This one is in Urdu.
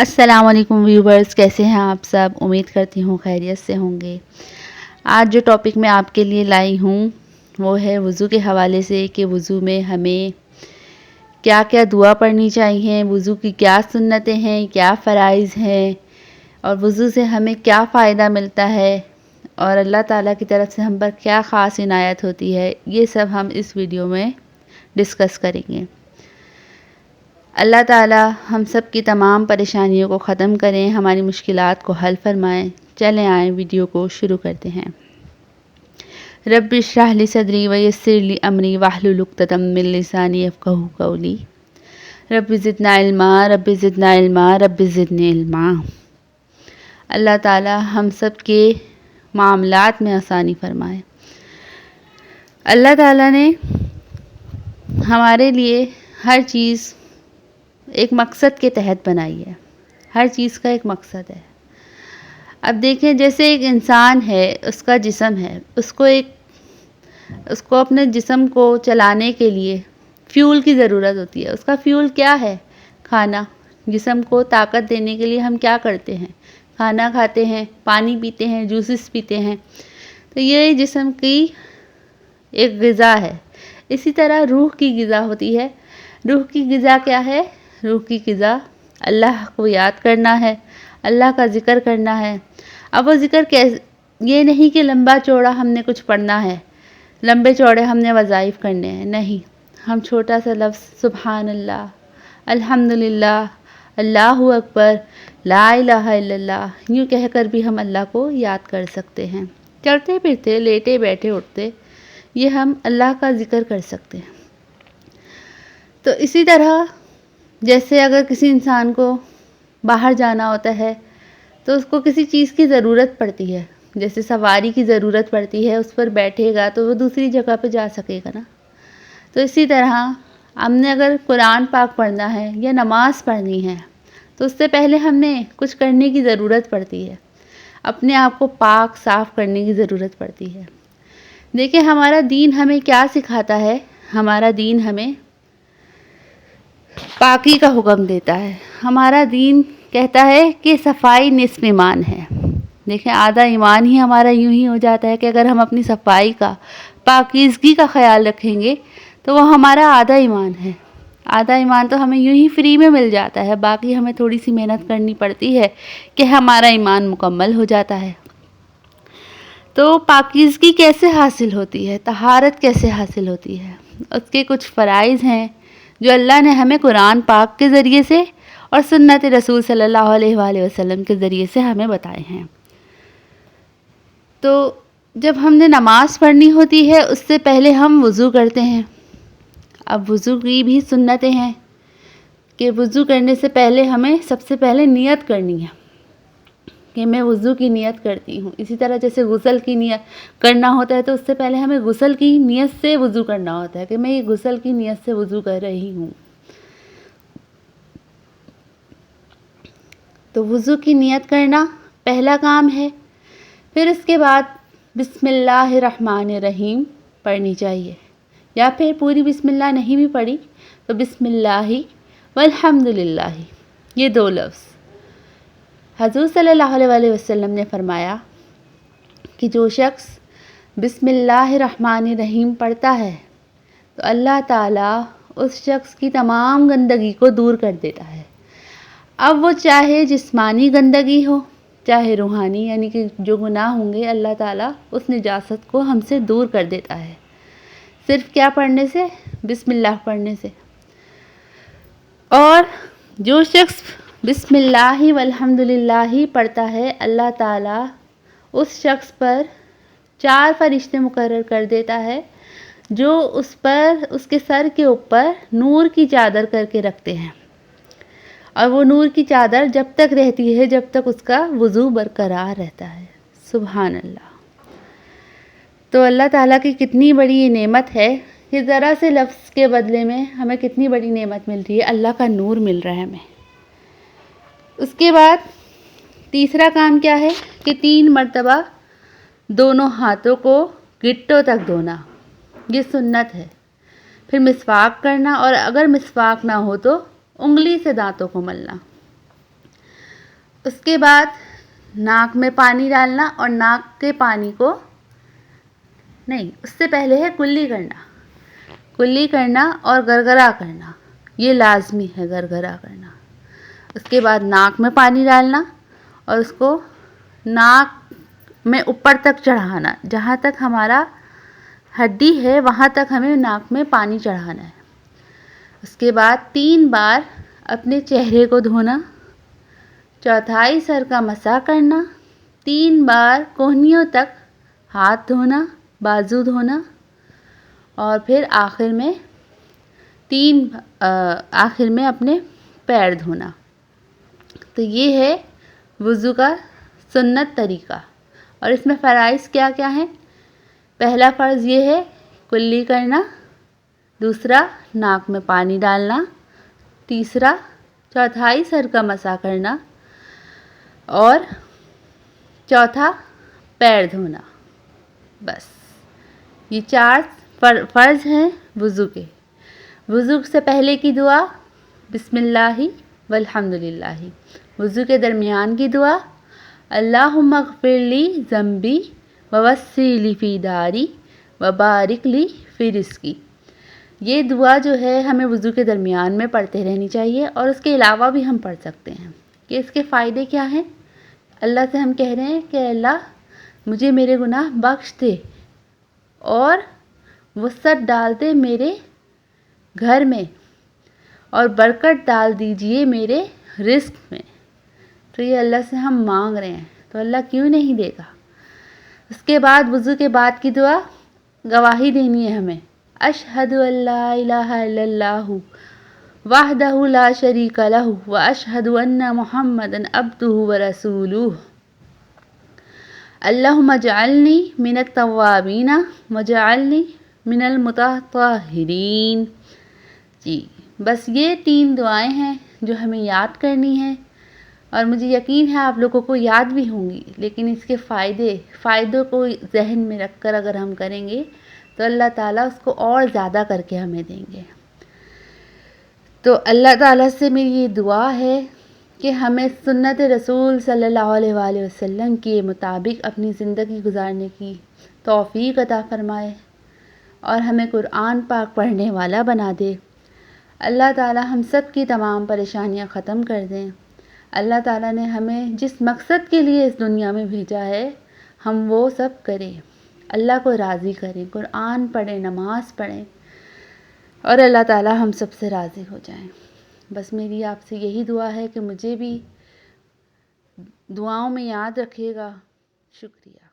السلام علیکم ویورز، کیسے ہیں آپ سب؟ امید کرتی ہوں خیریت سے ہوں گے۔ آج جو ٹاپک میں آپ کے لیے لائی ہوں وہ ہے وضو کے حوالے سے کہ وضو میں ہمیں کیا کیا دعا پڑھنی چاہیے، وضو کی کیا سنتیں ہیں، کیا فرائض ہیں، اور وضو سے ہمیں کیا فائدہ ملتا ہے، اور اللہ تعالیٰ کی طرف سے ہم پر کیا خاص عنایت ہوتی ہے، یہ سب ہم اس ویڈیو میں ڈسکس کریں گے۔ اللہ تعالیٰ ہم سب کی تمام پریشانیوں کو ختم کریں، ہماری مشکلات کو حل فرمائیں۔ چلیں آئیں ویڈیو کو شروع کرتے ہیں۔ رب اشرح لی صدری ویسر لی امری واحلل عقدۃ من لسانی یفقہوا قولی۔ رب زدنا علما، رب زدنا علما، رب زدنی علما۔ اللہ تعالیٰ ہم سب کے معاملات میں آسانی فرمائے۔ اللہ تعالیٰ نے ہمارے لیے ہر چیز ایک مقصد کے تحت بنائی ہے، ہر چیز کا ایک مقصد ہے۔ اب دیکھیں، جیسے ایک انسان ہے، اس کا جسم ہے، اس کو اپنے جسم کو چلانے کے لیے فیول کی ضرورت ہوتی ہے۔ اس کا فیول کیا ہے؟ کھانا۔ جسم کو طاقت دینے کے لیے ہم کیا کرتے ہیں؟ کھانا کھاتے ہیں، پانی پیتے ہیں، جوسز پیتے ہیں۔ تو یہ جسم کی ایک غذا ہے۔ اسی طرح روح کی غذا ہوتی ہے۔ روح کی غذا کیا ہے؟ روح کی غذا اللہ کو یاد کرنا ہے، اللہ کا ذکر کرنا ہے۔ اب وہ ذکر یہ نہیں کہ لمبا چوڑا ہم نے کچھ پڑھنا ہے، لمبے چوڑے ہم نے وظائف کرنے ہیں، نہیں۔ ہم چھوٹا سا لفظ سبحان اللہ، الحمدللہ، اللہ اکبر، لا الہ الا اللہ، یوں کہہ کر بھی ہم اللہ کو یاد کر سکتے ہیں۔ چلتے پھرتے، لیٹے بیٹھے اٹھتے، یہ ہم اللہ کا ذکر کر سکتے ہیں۔ تو اسی طرح جیسے اگر کسی انسان کو باہر جانا ہوتا ہے تو اس کو کسی چیز کی ضرورت پڑتی ہے، جیسے سواری کی ضرورت پڑتی ہے، اس پر بیٹھے گا تو وہ دوسری جگہ پہ جا سکے گا نا۔ تو اسی طرح ہم نے اگر قرآن پاک پڑھنا ہے یا نماز پڑھنی ہے تو اس سے پہلے ہم نے کچھ کرنے کی ضرورت پڑتی ہے، اپنے آپ کو پاک صاف کرنے کی ضرورت پڑتی ہے۔ دیکھیں ہمارا دین ہمیں کیا سکھاتا ہے؟ ہمارا دین ہمیں پاکی کا حکم دیتا ہے۔ ہمارا دین کہتا ہے کہ صفائی نصف ایمان ہے۔ دیکھیں آدھا ایمان ہی ہمارا یوں ہی ہو جاتا ہے کہ اگر ہم اپنی صفائی کا، پاکیزگی کا خیال رکھیں گے تو وہ ہمارا آدھا ایمان ہے۔ آدھا ایمان تو ہمیں یوں ہی فری میں مل جاتا ہے، باقی ہمیں تھوڑی سی محنت کرنی پڑتی ہے کہ ہمارا ایمان مکمل ہو جاتا ہے۔ تو پاکیزگی کیسے حاصل ہوتی ہے؟ طہارت کیسے حاصل ہوتی ہے؟ اس کے کچھ فرائض ہیں جو اللہ نے ہمیں قرآن پاک کے ذریعے سے اور سنت رسول صلی اللہ علیہ وآلہ وسلم کے ذریعے سے ہمیں بتائے ہیں۔ تو جب ہم نے نماز پڑھنی ہوتی ہے اس سے پہلے ہم وضو کرتے ہیں۔ اب وضو کی بھی سنتیں ہیں کہ وضو کرنے سے پہلے ہمیں سب سے پہلے نیت کرنی ہے کہ میں وضو کی نیت کرتی ہوں۔ اسی طرح جیسے غسل کی نیت کرنا ہوتا ہے تو اس سے پہلے ہمیں غسل کی نیت سے وضو کرنا ہوتا ہے کہ میں یہ غسل کی نیت سے وضو کر رہی ہوں۔ تو وضو کی نیت کرنا پہلا کام ہے۔ پھر اس کے بعد بسم اللہ الرحمن الرحیم پڑھنی چاہیے، یا پھر پوری بسم اللہ نہیں بھی پڑھی تو بسم اللہ والحمدللہ، یہ دو لفظ۔ حضور صلی اللہ علیہ وآلہ وسلم نے فرمایا کہ جو شخص بسم اللہ الرحمن الرحیم پڑھتا ہے تو اللہ تعالیٰ اس شخص کی تمام گندگی کو دور کر دیتا ہے۔ اب وہ چاہے جسمانی گندگی ہو چاہے روحانی، یعنی کہ جو گناہ ہوں گے اللہ تعالیٰ اس نجاست کو ہم سے دور کر دیتا ہے، صرف کیا پڑھنے سے؟ بسم اللہ پڑھنے سے۔ اور جو شخص بسم اللہ والحمدللہ پڑھتا ہے، اللہ تعالیٰ اس شخص پر 4 فرشتے مقرر کر دیتا ہے جو اس پر، اس کے سر کے اوپر نور کی چادر کر کے رکھتے ہیں، اور وہ نور کی چادر جب تک رہتی ہے جب تک اس کا وضو برقرار رہتا ہے۔ سبحان اللہ۔ تو اللہ تعالیٰ کی کتنی بڑی یہ نعمت ہے کہ ذرا سے لفظ کے بدلے میں ہمیں کتنی بڑی نعمت مل رہی ہے، اللہ کا نور مل رہا ہے ہمیں۔ اس کے بعد تیسرا کام کیا ہے کہ 3 مرتبہ دونوں ہاتھوں کو گٹوں تک دھونا، یہ سنت ہے۔ پھر مسواک کرنا، اور اگر مسواک نہ ہو تو انگلی سے دانتوں کو ملنا۔ اس کے بعد ناک میں پانی ڈالنا اور ناک کے پانی کو نہیں، اس سے پہلے ہے کلی کرنا اور گرگرا کرنا، یہ لازمی ہے گرگرا کرنا۔ اس کے بعد ناک میں پانی ڈالنا اور اس کو ناک میں اوپر تک چڑھانا، جہاں تک ہمارا ہڈی ہے وہاں تک ہمیں ناک میں پانی چڑھانا ہے۔ اس کے بعد 3 بار اپنے چہرے کو دھونا، چوتھائی سر کا مسح کرنا، 3 بار کہنیوں تک ہاتھ دھونا، بازو دھونا، اور پھر آخر میں اپنے پیر دھونا۔ تو یہ ہے وضو کا سنت طریقہ، اور اس میں فرائض کیا کیا ہیں؟ پہلا فرض یہ ہے کلی کرنا، دوسرا ناک میں پانی ڈالنا، تیسرا چوتھائی سر کا مسح کرنا، اور چوتھا پیر دھونا۔ بس یہ 4 فرض ہیں وضو کے۔ وضو سے پہلے کی دعا بسم اللہ والحمد للہ، وضو کے درمیان کی دعا اللہم اغفر لی ذنبی ووسع لی فی داری وبارک لی فی رزقی۔ یہ دعا جو ہے ہمیں وضو کے درمیان میں پڑھتے رہنی چاہیے، اور اس کے علاوہ بھی ہم پڑھ سکتے ہیں۔ کہ اس کے فائدے کیا ہیں؟ اللہ سے ہم کہہ رہے ہیں کہ اللہ مجھے میرے گناہ بخش دے اور وسعت ڈال دے میرے گھر میں، اور برکت ڈال دیجئے میرے رزق میں۔ تو یہ اللہ سے ہم مانگ رہے ہیں، تو اللہ کیوں نہیں دے گا۔ اس کے بعد وضو کے بعد کی دعا گواہی دینی ہے ہمیں، اشہد ان لا الہ الا اللہ وحدہ لا شریک لہ واشہد ان محمدا عبدہ ورسولہ، اللہم اجعلنی من التوابین واجعلنی من المتطہرین۔ جی بس یہ 3 دعائیں ہیں جو ہمیں یاد کرنی ہیں، اور مجھے یقین ہے آپ لوگوں کو یاد بھی ہوں گی، لیکن اس کے فائدوں کو ذہن میں رکھ کر اگر ہم کریں گے تو اللہ تعالیٰ اس کو اور زیادہ کر کے ہمیں دیں گے۔ تو اللہ تعالیٰ سے میری یہ دعا ہے کہ ہمیں سنت رسول صلی اللہ علیہ وآلہ وسلم کے مطابق اپنی زندگی گزارنے کی توفیق عطا فرمائے، اور ہمیں قرآن پاک پڑھنے والا بنا دے۔ اللہ تعالیٰ ہم سب کی تمام پریشانیاں ختم کر دیں۔ اللہ تعالیٰ نے ہمیں جس مقصد کے لیے اس دنیا میں بھیجا ہے ہم وہ سب کریں، اللہ کو راضی کریں، قرآن پڑھیں، نماز پڑھیں، اور اللہ تعالیٰ ہم سب سے راضی ہو جائیں۔ بس میری آپ سے یہی دعا ہے کہ مجھے بھی دعاؤں میں یاد رکھیے گا۔ شکریہ۔